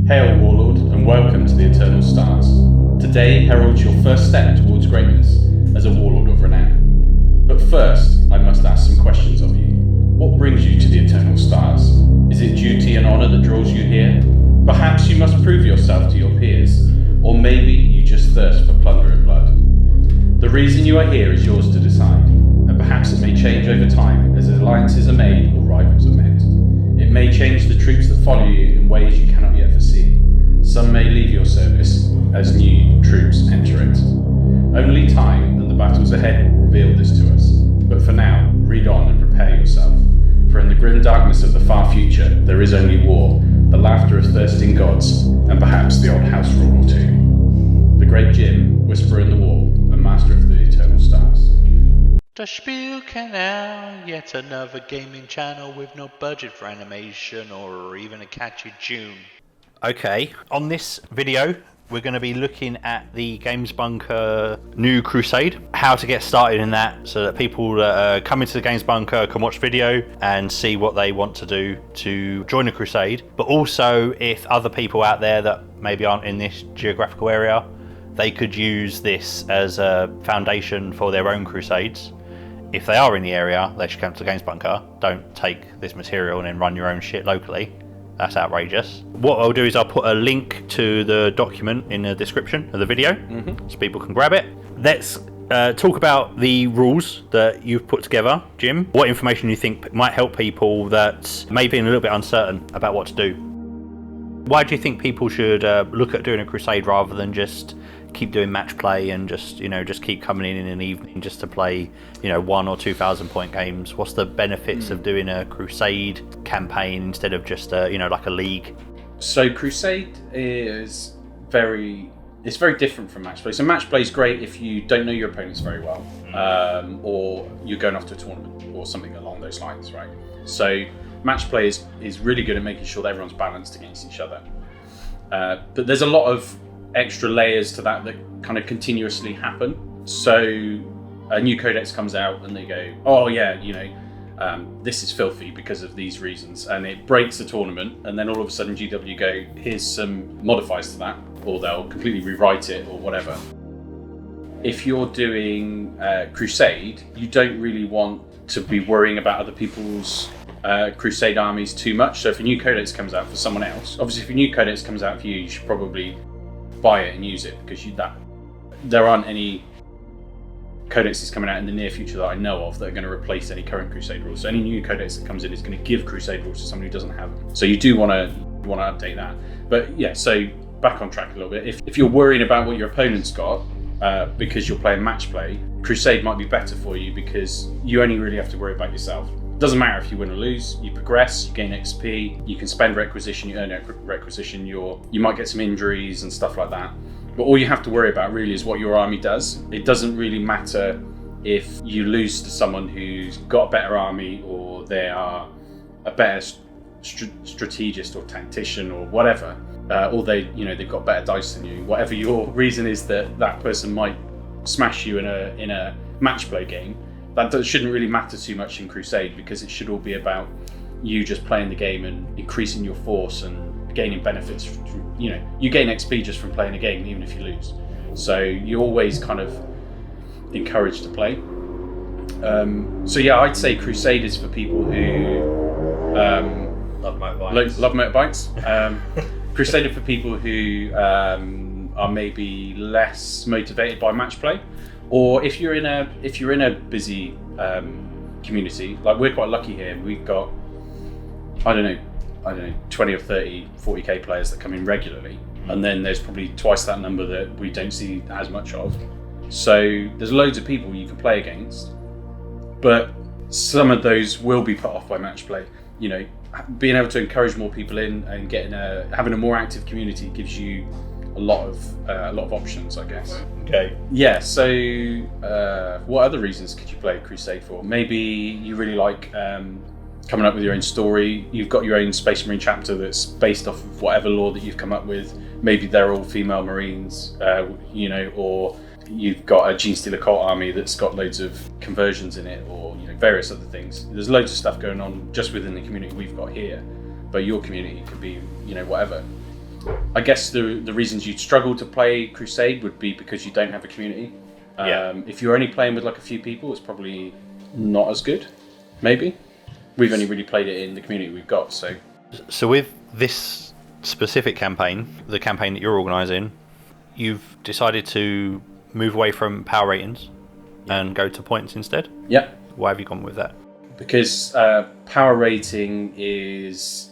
Hail, Warlord, and welcome to the Eternal Stars. Today heralds your first step towards greatness as a Warlord of renown. But first, I must ask some questions of you. What brings you to the Eternal Stars? Is it duty and honour that draws you here? Perhaps you must prove yourself to your peers, or maybe you just thirst for plunder and blood. The reason you are here is yours to decide, and perhaps it may change over time as alliances are made or rivals are met. It may change the troops that follow you in ways you cannot yet foresee. Some may leave your service as new troops enter it. Only time and the battles ahead will reveal this to us. But for now, read on and prepare yourself. For in the grim darkness of the far future, there is only war, the laughter of thirsting gods, and perhaps the old house rule or two. The great Jim, Whisperer in the Wall, and Master of the Eternal Stars. The Spiel Canal, yet another gaming channel with no budget for animation or even a catchy tune. Okay, on this video we're going to be looking at the Games Bunker new Crusade, how to get started in that so that people that are coming to the Games Bunker can watch video and see what they want to do to join a Crusade, but also if other people out there that maybe aren't in this geographical area, they could use this as a foundation for their own Crusades. If they are in the area, they should come to the Games Bunker. Don't take this material and then run your own shit locally. That's outrageous. What I'll do is I'll put a link to the document in the description of the video so people can grab it. Let's talk about the rules that you've put together, Jim. What information you think might help people that may be a little bit uncertain about what to do. Why do you think people should look at doing a Crusade rather than just keep doing match play and just keep coming in an evening just to play 1,000 or 2,000 point games? What's the benefits of doing a Crusade campaign instead of just like a league? So Crusade is very different from match play. So match play is great if you don't know your opponents very well, or you're going off to a tournament or something along those lines, right? So match play is really good at making sure that everyone's balanced against each other. But there's a lot of extra layers to that kind of continuously happen. So a new codex comes out and they go, oh yeah, this is filthy because of these reasons, and it breaks the tournament, and then all of a sudden GW go, here's some modifiers to that, or they'll completely rewrite it or whatever. If you're doing Crusade, you don't really want to be worrying about other people's Crusade armies too much. So if a new codex comes out for someone else, obviously if a new codex comes out for you, you should probably buy it and use it, because there aren't any codexes coming out in the near future that I know of that are going to replace any current Crusade rules. So any new codex that comes in is going to give Crusade rules to someone who doesn't have them. So you do want to update that. But yeah, so back on track a little bit. If you're worrying about what your opponent's got because you're playing match play, Crusade might be better for you because you only really have to worry about yourself. Doesn't matter if you win or lose, you progress, you gain XP, you can spend requisition, you earn requisition, you might get some injuries and stuff like that. But all you have to worry about really is what your army does. It doesn't really matter if you lose to someone who's got a better army, or they are a better strategist or tactician or whatever, or they've got better dice than you. Whatever your reason is that person might smash you in a match play game, that shouldn't really matter too much in Crusade, because it should all be about you just playing the game and increasing your force and gaining benefits from, you gain XP just from playing a game even if you lose. So you're always kind of encouraged to play. So yeah, I'd say Crusade is for people who Love motorbikes. Love motorbikes. Crusade is for people who are maybe less motivated by match play. Or if you're in a busy community, like we're quite lucky here. We've got, I don't know, 20 or 30, 40k players that come in regularly, and then there's probably twice that number that we don't see as much of. So there's loads of people you can play against, but some of those will be put off by match play. Being able to encourage more people in and having a more active community gives you a lot of options, I guess. Okay. Yeah, so what other reasons could you play Crusade for? Maybe you really like coming up with your own story. You've got your own Space Marine chapter that's based off of whatever lore that you've come up with. Maybe they're all female Marines, or you've got a Genestealer cult army that's got loads of conversions in it, or various other things. There's loads of stuff going on just within the community we've got here, but your community could be whatever. I guess the reasons you'd struggle to play Crusade would be because you don't have a community. If you're only playing with like a few people, it's probably not as good. Maybe we've only really played it in the community we've got. So with this specific campaign, the campaign that you're organising, you've decided to move away from power ratings and go to points instead. Yeah. Why have you gone with that? Because power rating is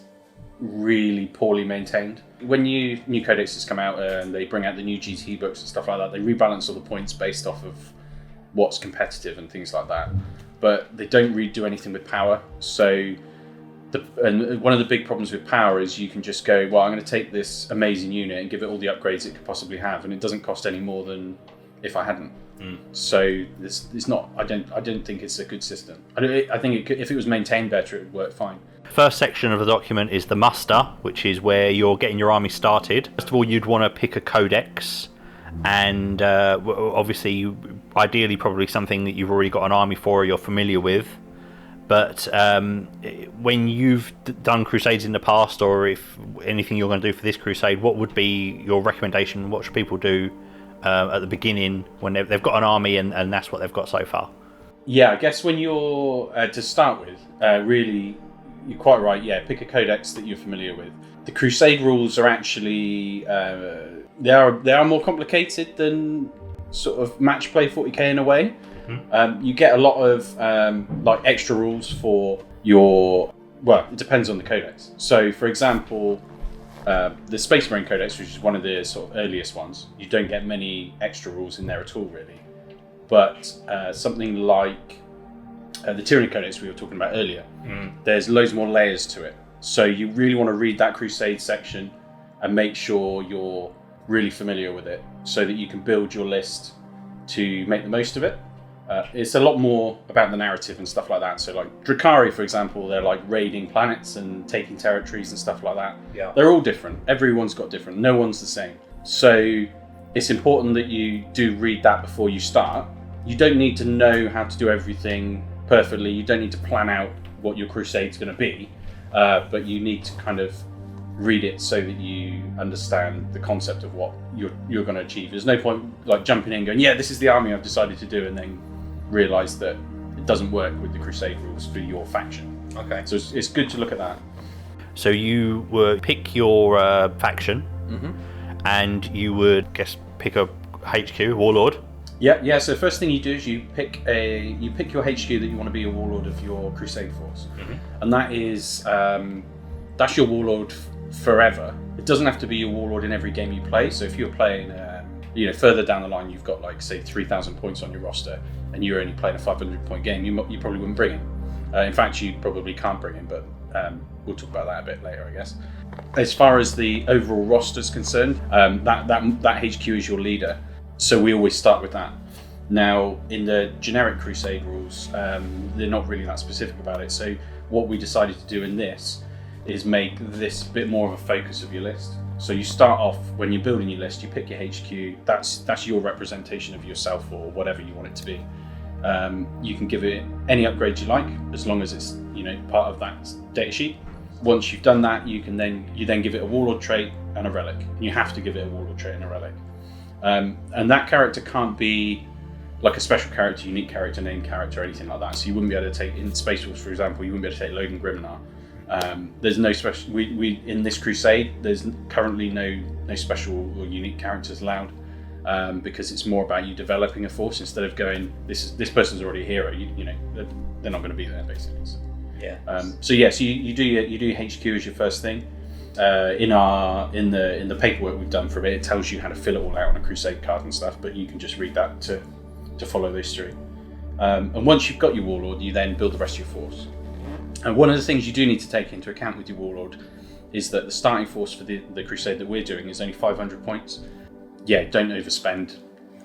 really poorly maintained. When new codexes come out and they bring out the new GT books and stuff like that, they rebalance all the points based off of what's competitive and things like that. But they don't really do anything with power. So, and one of the big problems with power is you can just go, well, I'm going to take this amazing unit and give it all the upgrades it could possibly have, and it doesn't cost any more than if I hadn't. So it's not. I don't think it's a good system. I think if it was maintained better, it would work fine. First section of the document is the muster, which is where you're getting your army started. First of all, you'd want to pick a codex, and obviously, ideally, probably something that you've already got an army for or you're familiar with. But when you've done crusades in the past, or if anything you're going to do for this crusade, what would be your recommendation? What should people do at the beginning when they've got an army and that's what they've got so far? Yeah, I guess when you're to start with, really, you're quite right. Yeah, pick a codex that you're familiar with. The crusade rules are actually they are more complicated than sort of match play 40k in a way. You get a lot of like extra rules for your. Well, it depends on the codex. So, for example, the Space Marine Codex, which is one of the sort of earliest ones, you don't get many extra rules in there at all, really. But something like the Tyranny Codex we were talking about earlier, there's loads more layers to it. So you really want to read that Crusade section and make sure you're really familiar with it so that you can build your list to make the most of it. It's a lot more about the narrative and stuff like that. So like Drukhari, for example, they're like raiding planets and taking territories and stuff like that. Yeah. They're all different. Everyone's got different. No one's the same. So it's important that you do read that before you start. You don't need to know how to do everything perfectly. You don't need to plan out what your crusade's going to be. But you need to kind of read it so that you understand the concept of what you're going to achieve. There's no point like jumping in and going, yeah, this is the army I've decided to do, and then realize that it doesn't work with the crusade rules for your faction. Okay. So it's good to look at that. So you would pick your faction, and you would pick a HQ, warlord. Yeah. So first thing you do is you pick your HQ that you want to be a warlord of your crusade force, and that is that's your warlord forever. It doesn't have to be your warlord in every game you play. So if you're playing, further down the line, you've got like say 3,000 points on your roster, and you're only playing a 500-point game, you probably wouldn't bring him. In fact, you probably can't bring him, but we'll talk about that a bit later, I guess. As far as the overall roster is concerned, that HQ is your leader. So we always start with that. Now, in the generic Crusade rules, they're not really that specific about it. So what we decided to do in this is make this a bit more of a focus of your list. So you start off, when you're building your list, you pick your HQ. That's your representation of yourself or whatever you want it to be. You can give it any upgrade you like, as long as it's part of that data sheet. Once you've done that, you then give it a warlord trait and a relic. You have to give it a warlord trait and a relic. And that character can't be like a special character, unique character, named character, or anything like that. So you wouldn't be able to take, in Space Wolves, for example, you wouldn't be able to take Logan Grimnar. There's no special. We in this Crusade, there's currently no special or unique characters allowed, because it's more about you developing a force instead of going, this person's already a hero. They're not going to be there basically. So, yeah. So you do HQ as your first thing. In the paperwork we've done for it tells you how to fill it all out on a Crusade card and stuff, but you can just read that to follow those through. And once you've got your warlord, you then build the rest of your force. And one of the things you do need to take into account with your warlord is that the starting force for the Crusade that we're doing is only 500 points. Yeah, don't overspend,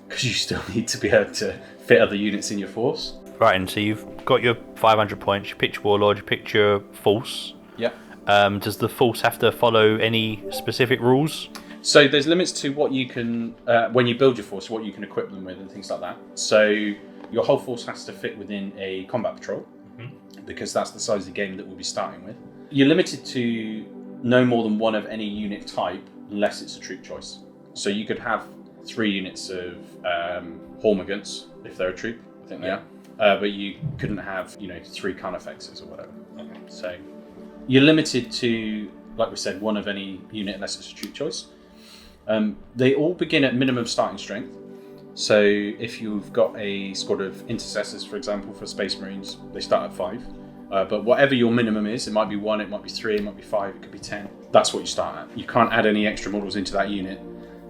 because you still need to be able to fit other units in your force. Right, and so you've got your 500 points, you picked your warlord, you picked your force. Yeah. Does the force have to follow any specific rules? So there's limits to what you can, when you build your force, what you can equip them with and things like that. So your whole force has to fit within a combat patrol, because that's the size of the game that we'll be starting with. You're limited to no more than one of any unit type unless it's a troop choice. So you could have 3 units of Hormagaunts if they're a troop. I think they are. But you couldn't have, 3 Carnifexes or whatever. Okay. So you're limited to, like we said, 1 of any unit unless it's a troop choice. They all begin at minimum starting strength. So if you've got a squad of intercessors, for example, for Space Marines, they start at 5. But whatever your minimum is, it might be 1, it might be 3, it might be 5, it could be 10. That's what you start at. You can't add any extra models into that unit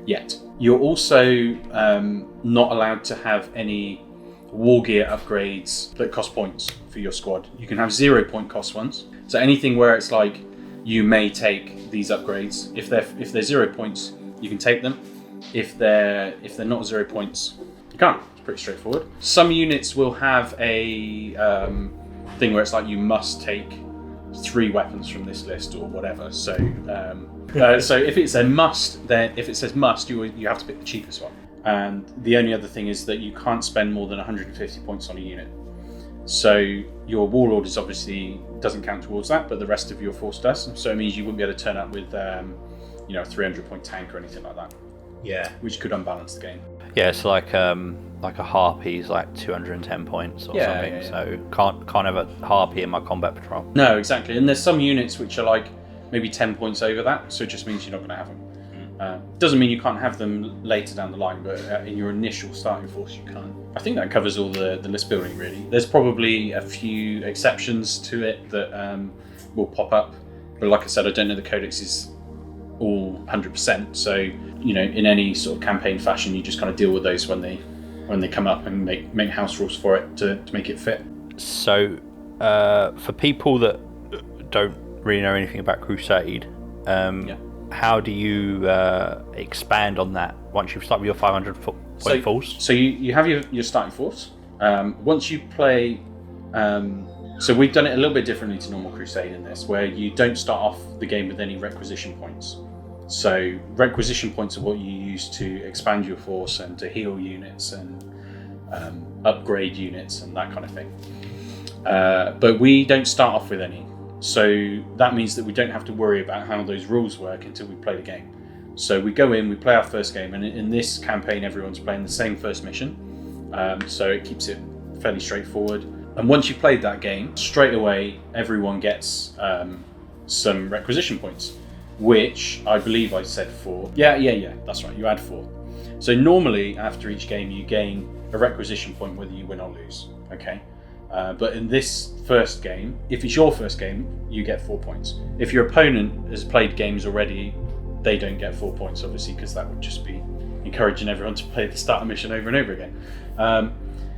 yet. You're also not allowed to have any war gear upgrades that cost points for your squad. You can have 0 point cost ones. So anything where it's like you may take these upgrades. If they're 0 points, you can take them. If they're not 0 points, you can't. It's pretty straightforward. Some units will have a thing where it's like you must take 3 weapons from this list or whatever. So so if it's a must, then if it says must, you have to pick the cheapest one. And the only other thing is that you can't spend more than 150 points on a unit. So your Warlord is obviously doesn't count towards that, but the rest of your force does. So it means you wouldn't be able to turn up with a 300 point tank or anything like that. Yeah. Which could unbalance the game. Yeah, it's like a Harpy is like 210 points or something. Yeah. So can't have a Harpy in my combat patrol. No, exactly. And there's some units which are like maybe 10 points over that, so it just means you're not going to have them. Doesn't mean you can't have them later down the line, but in your initial starting force you can't. I think that covers all the list building really. There's probably a few exceptions to it that will pop up, but like I said, I don't know the codex is all 100%. So in any sort of campaign fashion, you just kind of deal with those when they come up and make house rules for it to make it fit. So for people that don't really know anything about Crusade, how do you expand on that once you've started with your 500 point force? So you have your starting force. Once you play, so we've done it a little bit differently to normal Crusade in this, where you don't start off the game with any requisition points. So requisition points are what you use to expand your force and to heal units and upgrade units and that kind of thing. But we don't start off with any. So that means that we don't have to worry about how those rules work until we play the game. So we go in, we play our first game, and in this campaign everyone's playing the same first mission. So it keeps it fairly straightforward. And once you've played that game, straight away everyone gets some requisition points, which I believe I said 4. Yeah, that's right, you add 4. So normally after each game you gain a requisition point whether you win or lose, okay? But in this first game, if it's your first game, you get 4 points. If your opponent has played games already, they don't get 4 points, obviously, because that would just be encouraging everyone to play the starter mission over and over again.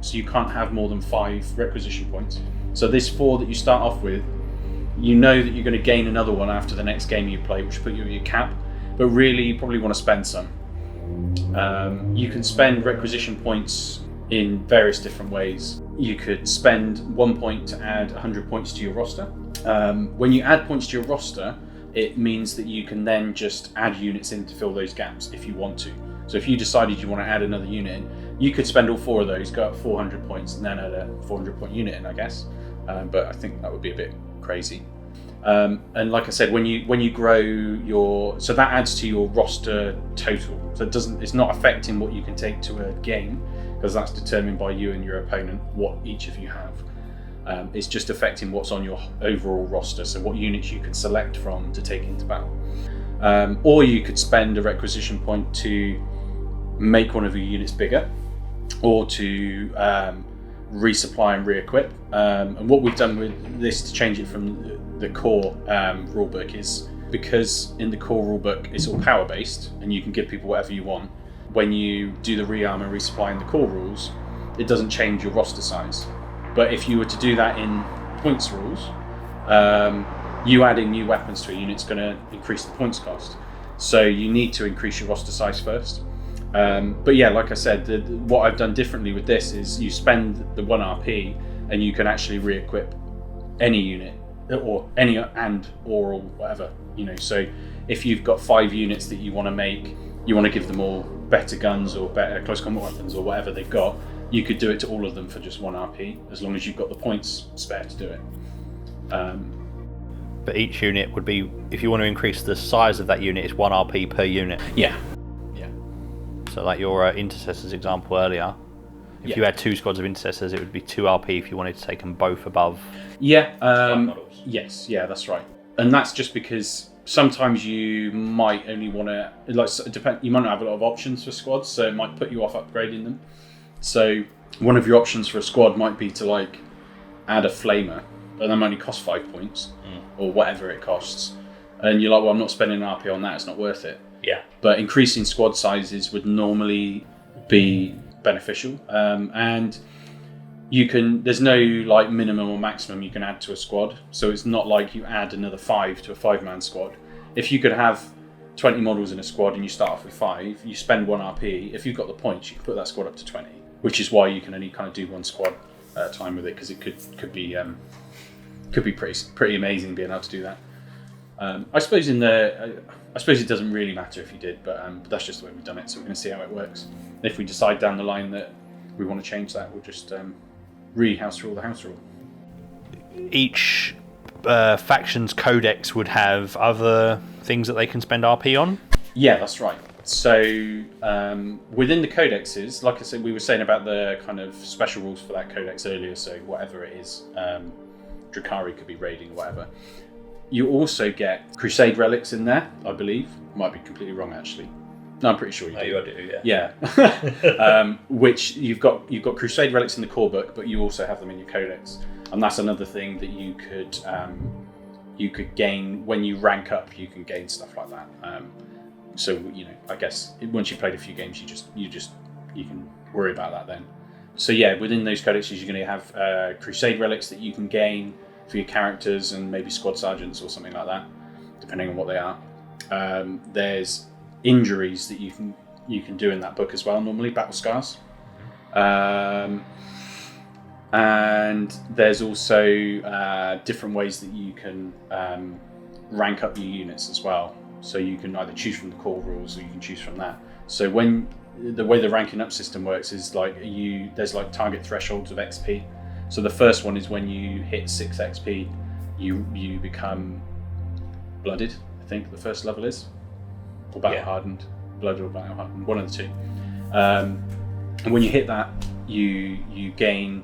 So you can't have more than 5 requisition points. So this 4 that you start off with, you know that you're going to gain another one after the next game you play, which will put you at your cap. But really, you probably want to spend some. You can spend requisition points in various different ways. You could spend 1 point to add 100 points to your roster. When you add points to your roster, it means that you can then just add units in to fill those gaps if you want to. So if you decided you want to add another unit in, you could spend all 4 of those, go up 400 points, and then add a 400 point unit in, I guess. But I think that would be a bit crazy. And like I said, when you grow so that adds to your roster total. So it's not affecting what you can take to a game, because that's determined by you and your opponent, what each of you have. It's just affecting what's on your overall roster, so what units you can select from to take into battle. Or you could spend a requisition point to make one of your units bigger, or to resupply and re-equip. And what we've done with this to change it from the core rulebook is, because in the core rulebook it's all power based and you can give people whatever you want. When you do the rearm and resupply in the core rules, it doesn't change your roster size. But if you were to do that in points rules, you adding new weapons to a unit's going to increase the points cost. So you need to increase your roster size first. But yeah, like I said, what I've done differently with this is you spend the 1 RP and you can actually re-equip any unit, or any or whatever, So if you've got 5 units that you want to make, you want to give them all better guns or better close combat weapons or whatever they've got, you could do it to all of them for just 1 RP, as long as you've got the points spare to do it. But each unit would be, if you want to increase the size of that unit, it's 1 RP per unit. Yeah. So like your intercessors example earlier, if you had 2 squads of intercessors, it would be 2 RP if you wanted to take them both above. Yeah. models. Yes. Yeah, that's right. And that's just because sometimes you might only want to, like, you might not have a lot of options for squads, so it might put you off upgrading them. So one of your options for a squad might be to like add a flamer, but that might only cost 5 points or whatever it costs. And you're like, well, I'm not spending an RP on that, it's not worth it. Yeah. But increasing squad sizes would normally be beneficial. And there's no like minimum or maximum you can add to a squad. So it's not like you add another 5 to a 5-man squad. If you could have 20 models in a squad and you start off with 5, you spend 1 RP. If you've got the points, you can put that squad up to 20, which is why you can only kind of do 1 squad at a time with it, because it could be pretty amazing being able to do that. I suppose it doesn't really matter if you did, but that's just the way we've done it. So we're going to see how it works. If we decide down the line that we want to change that, we'll just re-house rule the house rule. Each faction's codex would have other things that they can spend RP on? Yeah, that's right. So within the codexes, like I said, we were saying about the kind of special rules for that codex earlier, so whatever it is, Drukhari could be raiding or whatever. You also get Crusade relics in there, I believe. Might be completely wrong, actually. No, I'm pretty sure you do. You do, Yeah. Which you've got Crusade relics in the core book, but you also have them in your codex, and that's another thing that you could gain when you rank up. You can gain stuff like that. So I guess once you've played a few games, you can worry about that then. So yeah, within those codexes, you're going to have Crusade relics that you can gain for your characters and maybe squad sergeants or something like that, depending on what they are. There's injuries that you can do in that book as well, normally battle scars. And there's also different ways that you can rank up your units as well. So you can either choose from the core rules or you can choose from that. So the way the ranking up system works is there's target thresholds of XP. So the first one is when you hit 6 XP, you become blooded. I think the first level is, or battle hardened, blood or battle hardened, one of the two. And when you hit that, you gain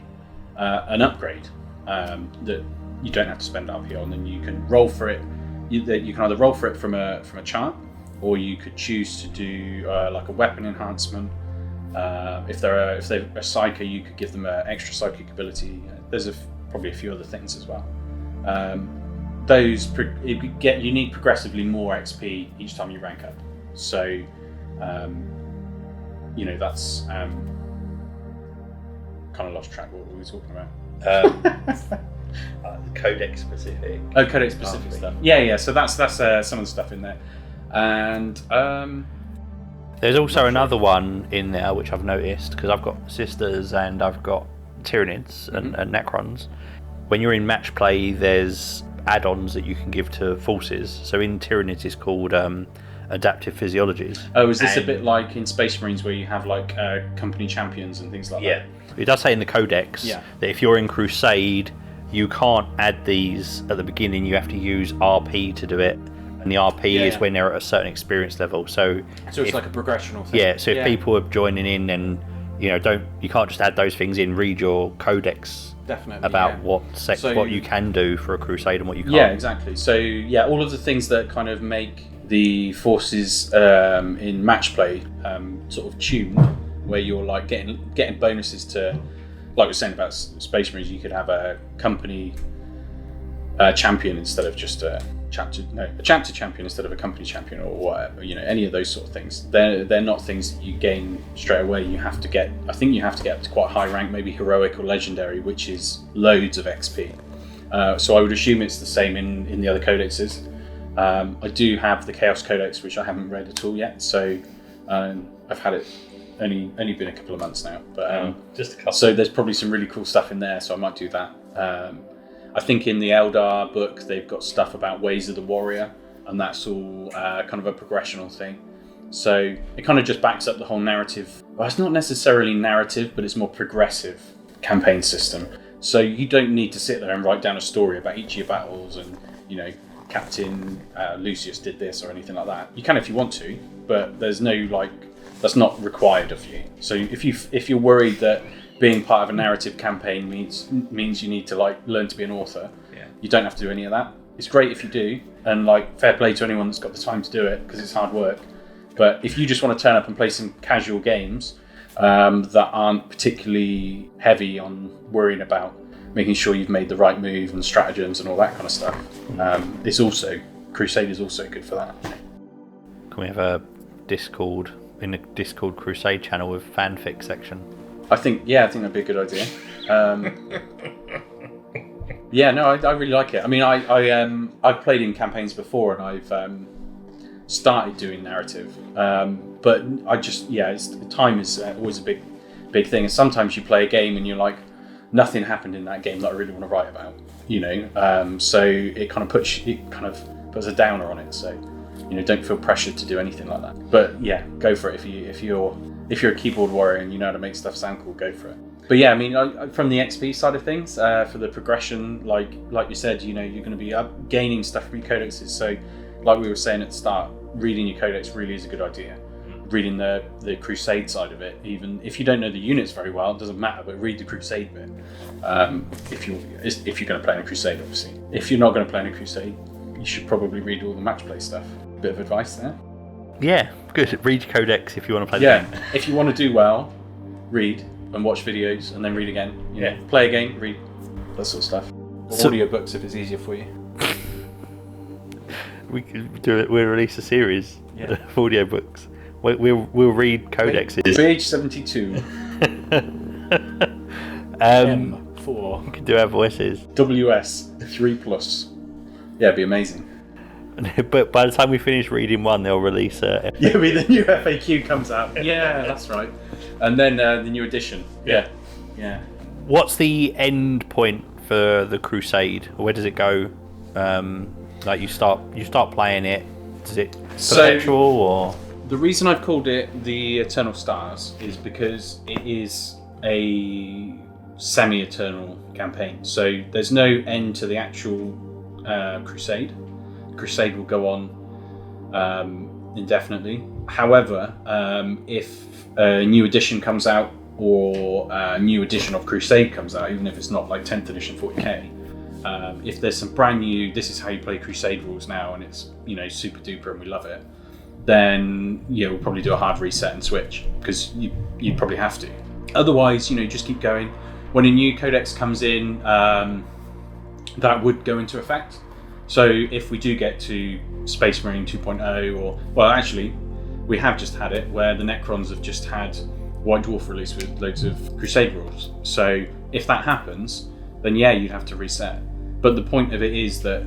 an upgrade that you don't have to spend RP on, and you can roll for it. You can either roll for it from a chart, or you could choose to do like a weapon enhancement. If they're a psyker, you could give them an extra psychic ability. There's probably a few other things as well. You need progressively more XP each time you rank up. So that's kind of lost track. What were we talking about? Codex specific. Oh, codex specific stuff. Yeah. So that's some of the stuff in there, and there's also another one in there which I've noticed, because I've got sisters and I've got Tyranids and Necrons. When you're in match play, there's add-ons that you can give to forces. So in Tyranids, it's called adaptive physiologies. Oh, is this a bit like in Space Marines where you have like company champions and things like that? Yeah. It does say in the codex that if you're in Crusade, you can't add these at the beginning. You have to use RP to do it. And the RP is when they're at a certain experience level. So it's like a progressional thing. Yeah, so if people are joining in, then you can't just add those things in. Read your codex about what you can do for a crusade and what you can't. Yeah, exactly. So all of the things that kind of make the forces in match play sort of tuned, where you're like getting bonuses to, like we were saying about Space Marines, you could have a company champion instead of just a chapter champion instead of a company champion, or whatever, any of those sort of things. They're not things that you gain straight away. I think you have to get up to quite high rank, maybe heroic or legendary, which is loads of XP. So I would assume it's the same in the other codexes. I do have the Chaos Codex, which I haven't read at all yet, so I've had it only been a couple of months now, but just a couple. So there's probably some really cool stuff in there, so I might do that. I think in the Eldar book they've got stuff about Ways of the Warrior, and that's all kind of a progressional thing. So it kind of just backs up the whole narrative. Well, it's not necessarily narrative, but it's more progressive campaign system. So you don't need to sit there and write down a story about each of your battles and Captain Lucius did this or anything like that. You can if you want to, but there's no that's not required of you. So if you're worried that being part of a narrative campaign means you need to learn to be an author, you don't have to do any of that. It's great if you do, and fair play to anyone that's got the time to do it, because it's hard work. But if you just want to turn up and play some casual games that aren't particularly heavy on worrying about making sure you've made the right move and stratagems and all that kind of stuff, Crusade is also good for that. Can we have a Discord Crusade channel with fanfic section? I think that'd be a good idea. I really like it. I mean, I've played in campaigns before, and I've started doing narrative, but time is always a big thing. And sometimes you play a game and you're like, nothing happened in that game that I really want to write about, so it kind of puts a downer on it. So don't feel pressured to do anything like that. But yeah, go for it if you're a keyboard warrior and you know how to make stuff sound cool, go for it. But yeah, I mean, from the XP side of things, for the progression, like you said, you're going to be gaining stuff from your codexes. So, like we were saying at the start, reading your codex really is a good idea. Reading the Crusade side of it, even if you don't know the units very well, it doesn't matter. But read the Crusade bit if you're going to play in a Crusade. Obviously, if you're not going to play in a Crusade, you should probably read all the match play stuff. Bit of advice there. Yeah, good. Read codex if you want to play the game. If you want to do well, read and watch videos and then read again. Play a game, read, that sort of stuff. Audio books if it's easier for you. We could do it. We'll release a series of audio books. We'll read codexes. Page 72. M4. We can do our voices. WS 3+. Yeah, it'd be amazing. But by the time we finish reading one, they'll release a... Yeah, the new FAQ comes out. Yeah, that's right. And then the new edition. Yeah. What's the end point for the Crusade? Where does it go? You start playing it. Is it perpetual or? The reason I've called it the Eternal Stars is because it is a semi-eternal campaign. So there's no end to the actual Crusade. Crusade will go on indefinitely. However, if a new edition comes out or a new edition of Crusade comes out, even if it's not 10th edition 40k, if there's some brand new, this is how you play Crusade rules now, and it's super duper and we love it, then we'll probably do a hard reset and switch, because you'd probably have to. Otherwise, just keep going. When a new codex comes in, that would go into effect. So if we do get to Space Marine 2.0, actually, we have just had it where the Necrons have just had White Dwarf released with loads of Crusade rules. So if that happens, then you'd have to reset. But the point of it is that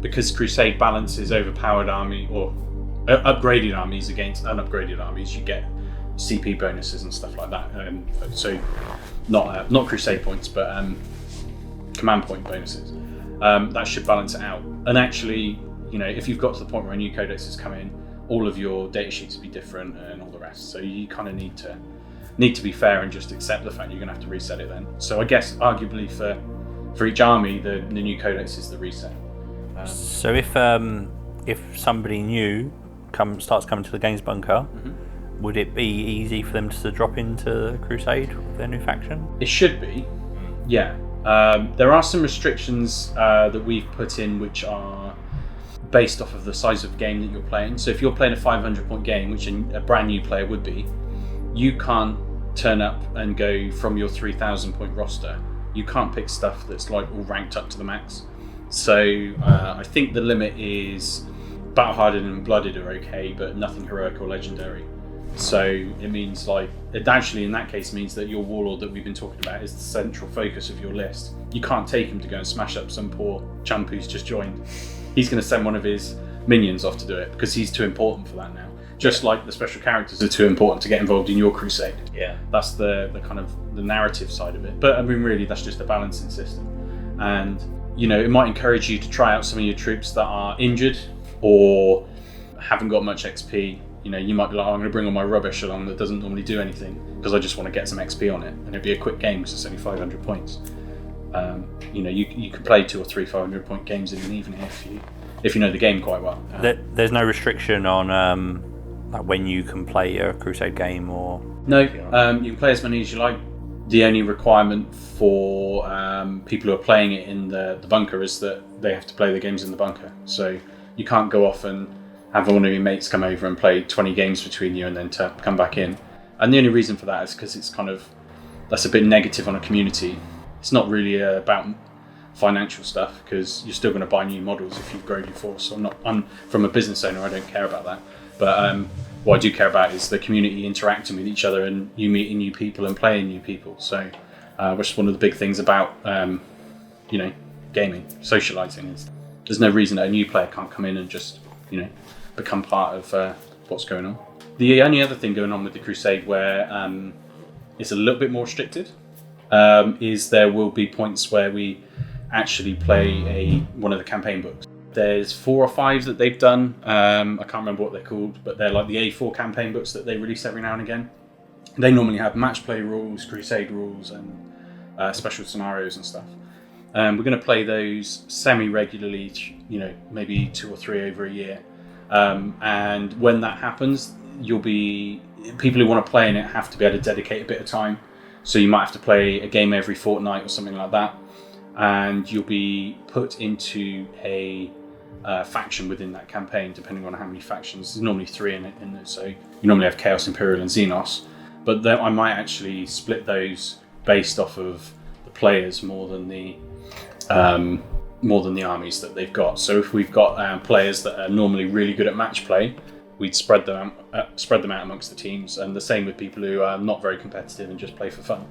because Crusade balances overpowered army or upgraded armies against unupgraded armies, you get CP bonuses and stuff like that. So not Crusade points, but command point bonuses. That should balance it out. And actually, if you've got to the point where a new codex has come in, all of your data sheets will be different and all the rest. So you kind of need to be fair and just accept the fact you're going to have to reset it then. So I guess arguably for each army, the new codex is the reset. So if somebody new starts coming to the Games Bunker, would it be easy for them to drop into Crusade with their new faction? It should be, yeah. There are some restrictions that we've put in which are based off of the size of the game that you're playing. So if you're playing a 500-point game, which a brand new player would be, you can't turn up and go from your 3,000-point roster. You can't pick stuff that's all ranked up to the max. So I think the limit is Battle-Hardened and Blooded are okay, but nothing heroic or legendary. So it means it actually in that case means that your warlord that we've been talking about is the central focus of your list. You can't take him to go and smash up some poor chump who's just joined. He's going to send one of his minions off to do it because he's too important for that now. Just like the special characters are too important to get involved in your crusade. Yeah, that's the kind of the narrative side of it. But I mean, really, that's just a balancing system. And it might encourage you to try out some of your troops that are injured or haven't got much XP. You might be like, I'm going to bring all my rubbish along that doesn't normally do anything because I just want to get some XP on it, and it'd be a quick game because it's only 500 points. You can play 2 or 3 500-point games in an evening if you know the game quite well. There's no restriction on like when you can play a Crusade game, or No, you can play as many as you like. The only requirement for people who are playing it in the bunker is that they have to play the games in the bunker. So you can't go off and have one of your mates come over and play 20 games between you and then come back in. And the only reason for that is because it's that's a bit negative on a community. It's not really about financial stuff, because you're still going to buy new models if you've grown your force. So I'm from a business owner, I don't care about that. But what I do care about is the community interacting with each other and you meeting new people and playing new people. So which is one of the big things about gaming, socializing. There's no reason that a new player can't come in and just become part of what's going on. The only other thing going on with the Crusade where it's a little bit more restricted is there will be points where we actually play one of the campaign books. There's 4 or 5 that they've done. I can't remember what they're called, but they're like the A4 campaign books that they release every now and again. They normally have match play rules, Crusade rules, and special scenarios and stuff. We're going to play those semi-regularly, maybe 2 or 3 over a year. And when that happens, people who want to play in it have to be able to dedicate a bit of time. So you might have to play a game every fortnight or something like that. And you'll be put into a faction within that campaign, depending on how many factions. There's normally 3 in it. So you normally have Chaos, Imperial, and Xenos. But then I might actually split those based off of the players more than the armies that they've got. So if we've got players that are normally really good at match play, we'd spread them out amongst the teams, and the same with people who are not very competitive and just play for fun.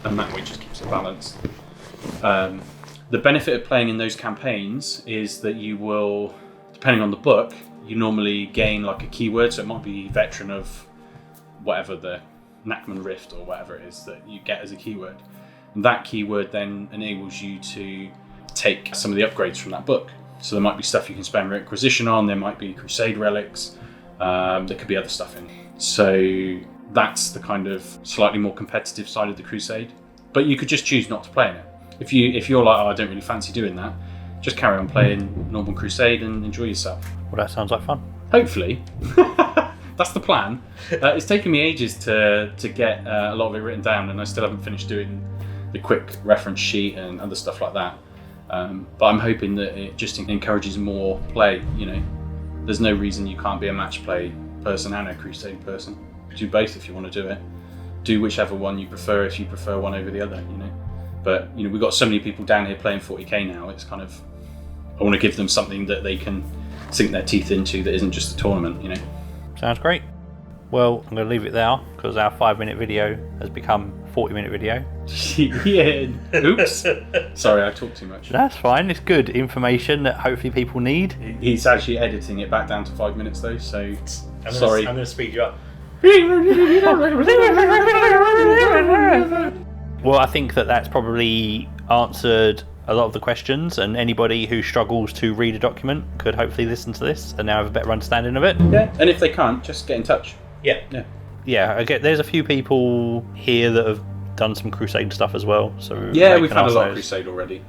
And that way just keeps it balanced. The benefit of playing in those campaigns is that you will, depending on the book, you normally gain like a keyword. So it might be veteran of whatever, the Nachman Rift or whatever it is that you get as a keyword. And that keyword then enables you to take some of the upgrades from that book. So there might be stuff you can spend requisition on, there might be Crusade relics, there could be other stuff in. So that's the kind of slightly more competitive side of the Crusade. But you could just choose not to play in it. If you're like, I don't really fancy doing that, just carry on playing normal Crusade and enjoy yourself. Well, that sounds like fun. Hopefully. That's the plan. It's taken me ages to get a lot of it written down, and I still haven't finished doing the quick reference sheet and other stuff like that. But I'm hoping that it just encourages more play. There's no reason you can't be a match play person and a Crusade person. Do both if you want to do it. Do whichever one you prefer if you prefer one over the other. But we've got so many people down here playing 40k now. It's kind of, I want to give them something that they can sink their teeth into that isn't just a tournament. Sounds great. Well, I'm going to leave it there because our 5-minute video has become a 40-minute video. Yeah. Oops. Sorry, I talked too much. That's fine. It's good information that hopefully people need. He's actually editing it back down to 5 minutes though, so sorry. I'm going to speed you up. Well, I think that's probably answered a lot of the questions, and anybody who struggles to read a document could hopefully listen to this and now have a better understanding of it. Yeah, and if they can't, just get in touch. Yeah, I get there's a few people here that have done some Crusade stuff as well. So yeah, we've had a lot of Crusade already.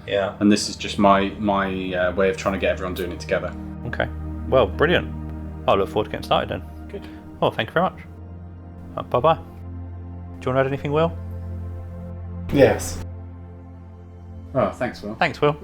Yeah. And this is just my way of trying to get everyone doing it together. Okay. Well, brilliant. I look forward to getting started then. Good. Well, thank you very much. Bye-bye. Do you want to add anything, Will? Yes. Oh, thanks, Will. Thanks, Will.